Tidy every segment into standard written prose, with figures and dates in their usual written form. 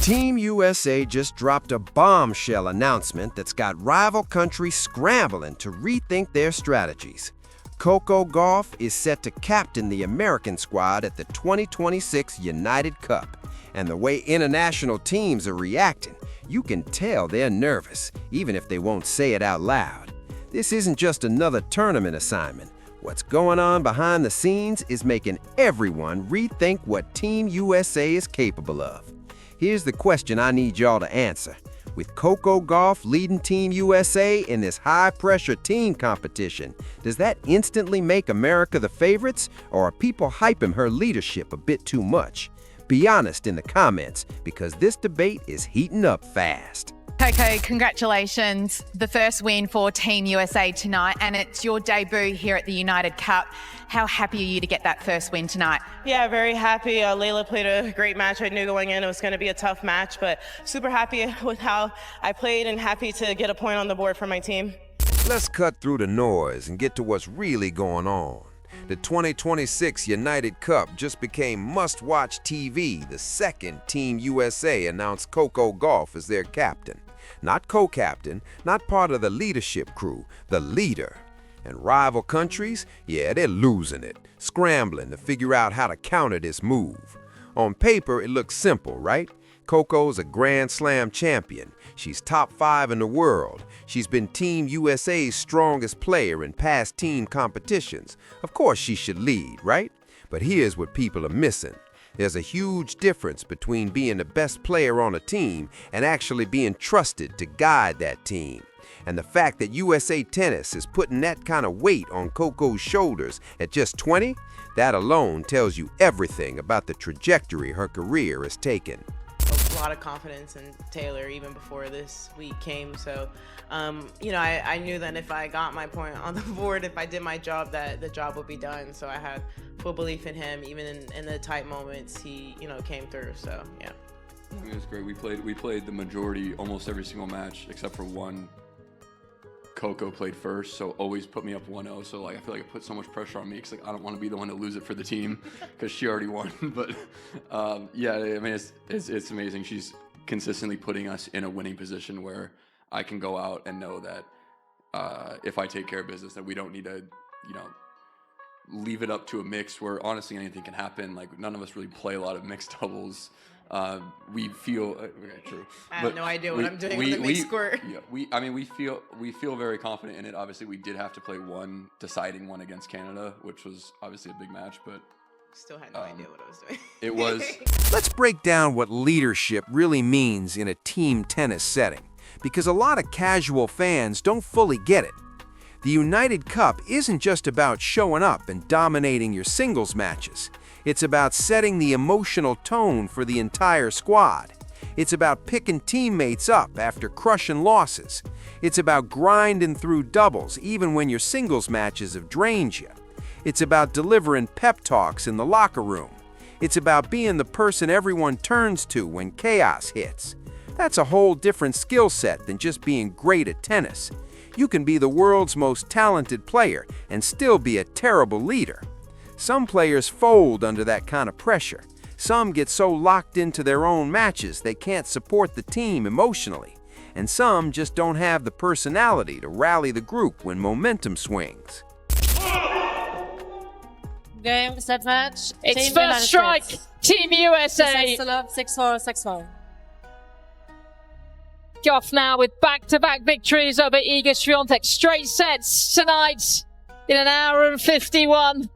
Team USA just dropped a bombshell announcement that's got rival countries scrambling to rethink their strategies. Coco Gauff is set to captain the American squad at the 2026 United Cup. And the way international teams are reacting, you can tell they're nervous, even if they won't say it out loud. This isn't just another tournament assignment. What's going on behind the scenes is making everyone rethink what Team USA is capable of. Here's the question I need y'all to answer. With Coco Gauff leading Team USA in this high-pressure team competition, does that instantly make America the favorites, or are people hyping her leadership a bit too much? Be honest in the comments, because this debate is heating up fast. Coco, congratulations. The first win for Team USA tonight, and it's your debut here at the United Cup. How happy are you to get that first win tonight? Yeah, very happy. Layla played a great match. I knew going in it was going to be a tough match, but super happy with how I played and happy to get a point on the board for my team. Let's cut through the noise and get to what's really going on. The 2026 United Cup just became must-watch TV. The second Team USA announced Coco Gauff as their captain. Not co-captain, not part of the leadership crew, the leader. And rival countries, yeah, they're losing it, scrambling to figure out how to counter this move. On paper, it looks simple, right? Coco's a Grand Slam champion. She's top 5 in the world. She's been Team USA's strongest player in past team competitions. Of course she should lead, right? But here's what people are missing. There's a huge difference between being the best player on a team and actually being trusted to guide that team. And the fact that USA Tennis is putting that kind of weight on Coco's shoulders at just 20, that alone tells you everything about the trajectory her career has taken. A lot of confidence in Taylor even before this week came. So, I knew that if I got my point on the board, if I did my job, that the job would be done. So I had full belief in him. Even in the tight moments, he, came through. So, yeah. I think it was great. We played the majority, almost every single match, except for one. Coco played first, so always put me up 1-0. So I feel like it put so much pressure on me because I don't want to be the one to lose it for the team because she already won. But yeah, I mean it's amazing. She's consistently putting us in a winning position where I can go out and know that if I take care of business, that we don't need to, leave it up to a mix where honestly anything can happen. Like none of us really play a lot of mixed doubles. We feel true. I have no idea what I'm doing with the mixed score. Yeah, we feel very confident in it. Obviously, we did have to play one deciding one against Canada, which was obviously a big match, but still had no idea what I was doing. It was. Let's break down what leadership really means in a team tennis setting, because a lot of casual fans don't fully get it. The United Cup isn't just about showing up and dominating your singles matches. It's about setting the emotional tone for the entire squad. It's about picking teammates up after crushing losses. It's about grinding through doubles even when your singles matches have drained you. It's about delivering pep talks in the locker room. It's about being the person everyone turns to when chaos hits. That's a whole different skill set than just being great at tennis. You can be the world's most talented player and still be a terrible leader. Some players fold under that kind of pressure. Some get so locked into their own matches they can't support the team emotionally. And some just don't have the personality to rally the group when momentum swings. Game, set match. It's Team first United strike, States. Team USA. 6-4, 6-4. Gauff now with back-to-back victories over Iga Swiatek. Straight sets tonight in an hour and 51.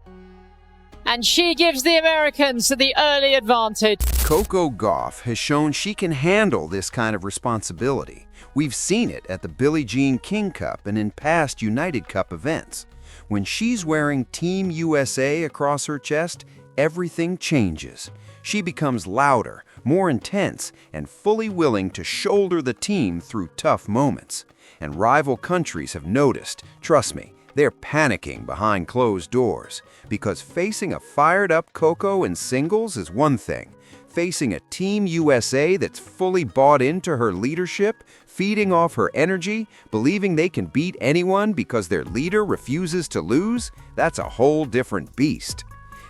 And she gives the Americans the early advantage. Coco Gauff has shown she can handle this kind of responsibility. We've seen it at the Billie Jean King Cup and in past United Cup events. When she's wearing Team USA across her chest, everything changes. She becomes louder, more intense, and fully willing to shoulder the team through tough moments. And rival countries have noticed, trust me, they're panicking behind closed doors, because facing a fired-up Coco in singles is one thing. Facing a Team USA that's fully bought into her leadership, feeding off her energy, believing they can beat anyone because their leader refuses to lose, that's a whole different beast.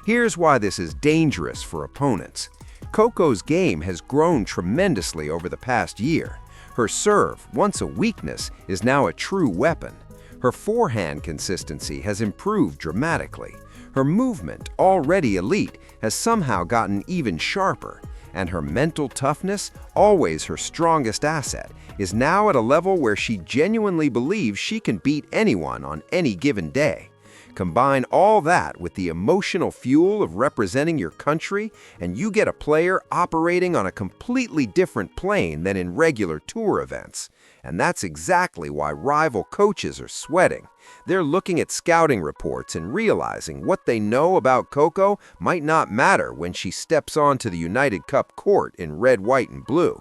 Here's why this is dangerous for opponents. Coco's game has grown tremendously over the past year. Her serve, once a weakness, is now a true weapon. Her forehand consistency has improved dramatically. Her movement, already elite, has somehow gotten even sharper. And her mental toughness, always her strongest asset, is now at a level where she genuinely believes she can beat anyone on any given day. Combine all that with the emotional fuel of representing your country, and you get a player operating on a completely different plane than in regular tour events. And that's exactly why rival coaches are sweating. They're looking at scouting reports and realizing what they know about Coco might not matter when she steps onto the United Cup court in red, white, and blue.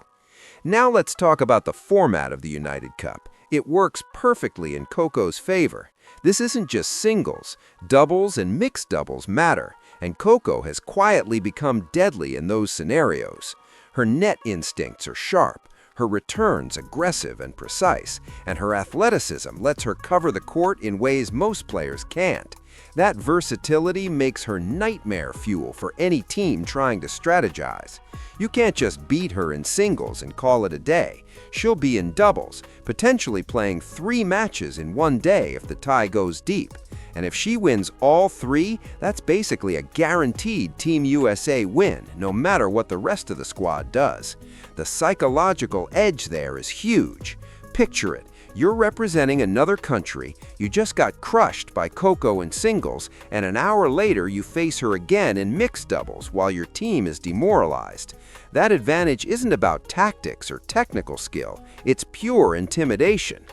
Now let's talk about the format of the United Cup. It works perfectly in Coco's favor. This isn't just singles. Doubles and mixed doubles matter, and Coco has quietly become deadly in those scenarios. Her net instincts are sharp, her returns aggressive and precise, and her athleticism lets her cover the court in ways most players can't. That versatility makes her nightmare fuel for any team trying to strategize. You can't just beat her in singles and call it a day. She'll be in doubles, potentially playing 3 matches in one day if the tie goes deep. And if she wins all 3, that's basically a guaranteed Team USA win, no matter what the rest of the squad does. The psychological edge there is huge. Picture it. You're representing another country, you just got crushed by Coco in singles, and an hour later you face her again in mixed doubles while your team is demoralized. That advantage isn't about tactics or technical skill, it's pure intimidation.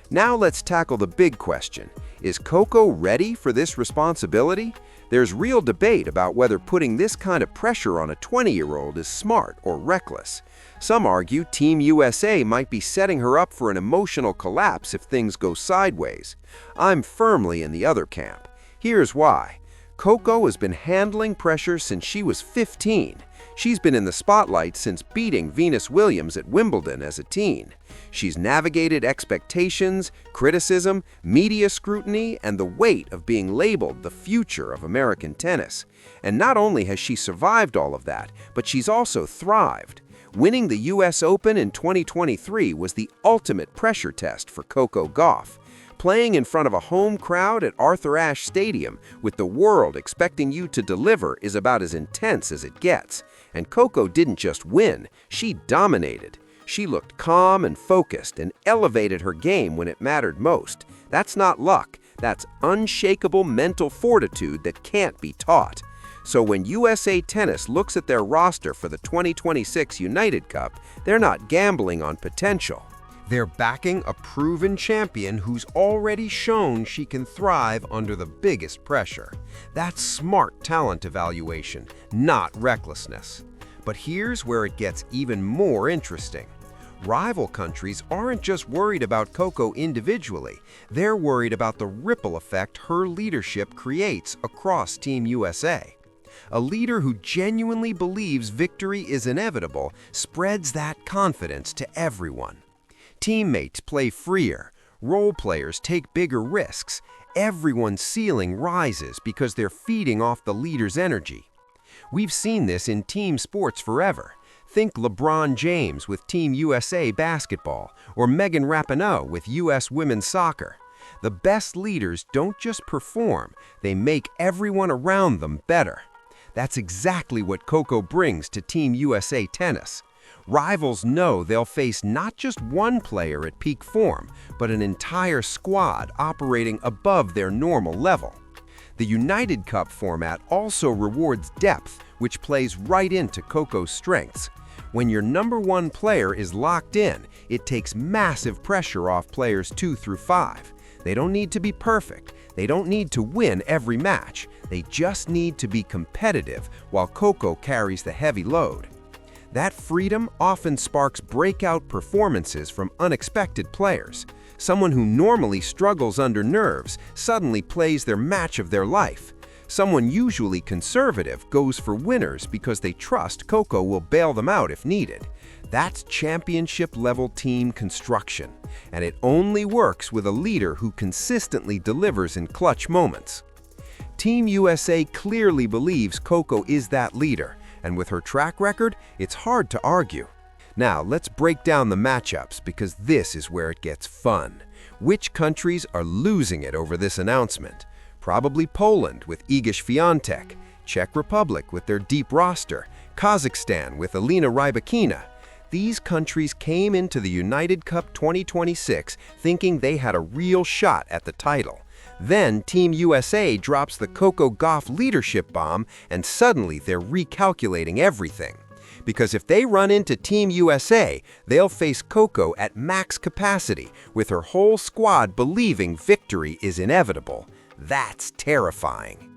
Now let's tackle the big question. Is Coco ready for this responsibility? There's real debate about whether putting this kind of pressure on a 20-year-old is smart or reckless. Some argue Team USA might be setting her up for an emotional collapse if things go sideways. I'm firmly in the other camp. Here's why. Coco has been handling pressure since she was 15. She's been in the spotlight since beating Venus Williams at Wimbledon as a teen. She's navigated expectations, criticism, media scrutiny, and the weight of being labeled the future of American tennis. And not only has she survived all of that, but she's also thrived. Winning the US Open in 2023 was the ultimate pressure test for Coco Gauff. Playing in front of a home crowd at Arthur Ashe Stadium with the world expecting you to deliver is about as intense as it gets. And Coco didn't just win, she dominated. She looked calm and focused and elevated her game when it mattered most. That's not luck, that's unshakable mental fortitude that can't be taught. So when USA Tennis looks at their roster for the 2026 United Cup, they're not gambling on potential. They're backing a proven champion who's already shown she can thrive under the biggest pressure. That's smart talent evaluation, not recklessness. But here's where it gets even more interesting. Rival countries aren't just worried about Coco individually, they're worried about the ripple effect her leadership creates across Team USA. A leader who genuinely believes victory is inevitable spreads that confidence to everyone. Teammates play freer, role players take bigger risks, everyone's ceiling rises because they're feeding off the leader's energy. We've seen this in team sports forever. Think LeBron James with Team USA basketball, or Megan Rapinoe with US women's soccer. The best leaders don't just perform, they make everyone around them better. That's exactly what Coco brings to Team USA Tennis. Rivals know they'll face not just one player at peak form, but an entire squad operating above their normal level. The United Cup format also rewards depth, which plays right into Coco's strengths. When your number 1 player is locked in, it takes massive pressure off players 2 through 5. They don't need to be perfect. They don't need to win every match. They just need to be competitive while Coco carries the heavy load. That freedom often sparks breakout performances from unexpected players. Someone who normally struggles under nerves suddenly plays their match of their life. Someone usually conservative goes for winners because they trust Coco will bail them out if needed. That's championship-level team construction, and it only works with a leader who consistently delivers in clutch moments. Team USA clearly believes Coco is that leader, And with her track record, it's hard to argue. Now, let's break down the matchups because this is where it gets fun. Which countries are losing it over this announcement? Probably Poland with Iga Świątek, Czech Republic with their deep roster, Kazakhstan with Alina Rybakina. These countries came into the United Cup 2026 thinking they had a real shot at the title. Then Team USA drops the Coco Gauff leadership bomb and suddenly they're recalculating everything. Because if they run into Team USA, they'll face Coco at max capacity with her whole squad believing victory is inevitable. That's terrifying.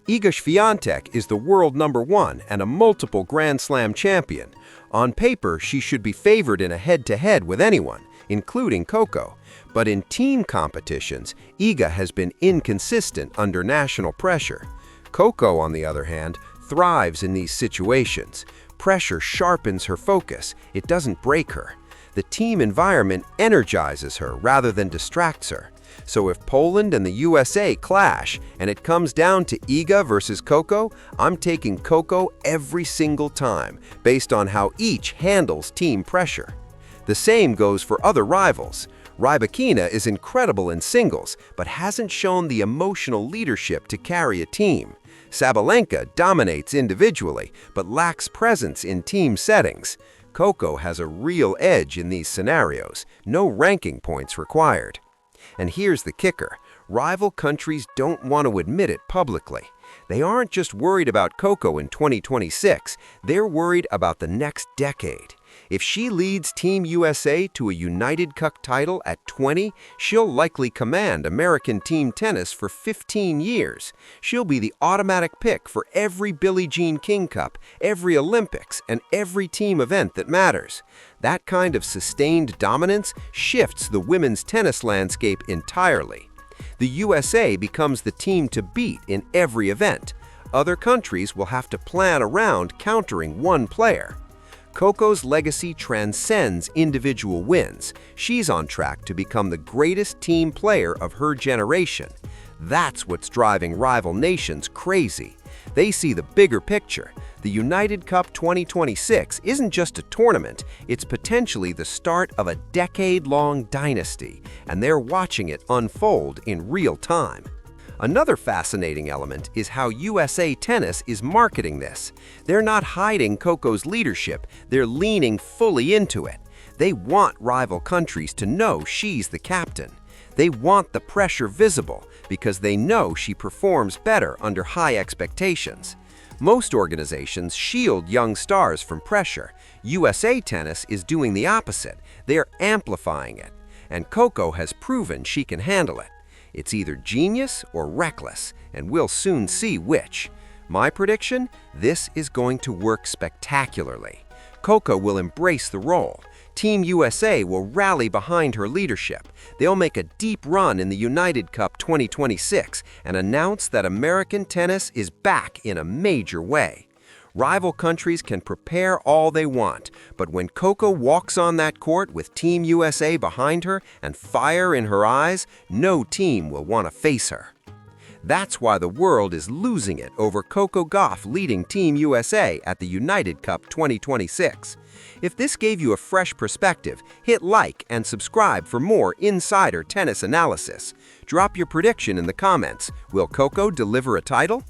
Iga Świątek is the world #1 and a multiple Grand Slam champion. On paper, she should be favored in a head-to-head with anyone, including Coco. But in team competitions, Iga has been inconsistent under national pressure. Coco, on the other hand, thrives in these situations. Pressure sharpens her focus, it doesn't break her. The team environment energizes her rather than distracts her. So if Poland and the USA clash and it comes down to Iga versus Coco, I'm taking Coco every single time based on how each handles team pressure. The same goes for other rivals. Rybakina is incredible in singles, but hasn't shown the emotional leadership to carry a team. Sabalenka dominates individually, but lacks presence in team settings. Coco has a real edge in these scenarios, no ranking points required. And here's the kicker, rival countries don't want to admit it publicly. They aren't just worried about Coco in 2026, they're worried about the next decade. If she leads Team USA to a United Cup title at 20, she'll likely command American team tennis for 15 years. She'll be the automatic pick for every Billie Jean King Cup, every Olympics, and every team event that matters. That kind of sustained dominance shifts the women's tennis landscape entirely. The USA becomes the team to beat in every event. Other countries will have to plan around countering one player. Coco's legacy transcends individual wins. She's on track to become the greatest team player of her generation. That's what's driving rival nations crazy. They see the bigger picture. The United Cup 2026 isn't just a tournament, it's potentially the start of a decade-long dynasty, and they're watching it unfold in real time. Another fascinating element is how USA Tennis is marketing this. They're not hiding Coco's leadership, they're leaning fully into it. They want rival countries to know she's the captain. They want the pressure visible because they know she performs better under high expectations. Most organizations shield young stars from pressure. USA Tennis is doing the opposite. They're amplifying it. And Coco has proven she can handle it. It's either genius or reckless, and we'll soon see which. My prediction? This is going to work spectacularly. Coco will embrace the role. Team USA will rally behind her leadership. They'll make a deep run in the United Cup 2026 and announce that American tennis is back in a major way. Rival countries can prepare all they want, but when Coco walks on that court with Team USA behind her and fire in her eyes, no team will want to face her. That's why the world is losing it over Coco Gauff leading Team USA at the United Cup 2026. If this gave you a fresh perspective, hit like and subscribe for more insider tennis analysis. Drop your prediction in the comments. Will Coco deliver a title?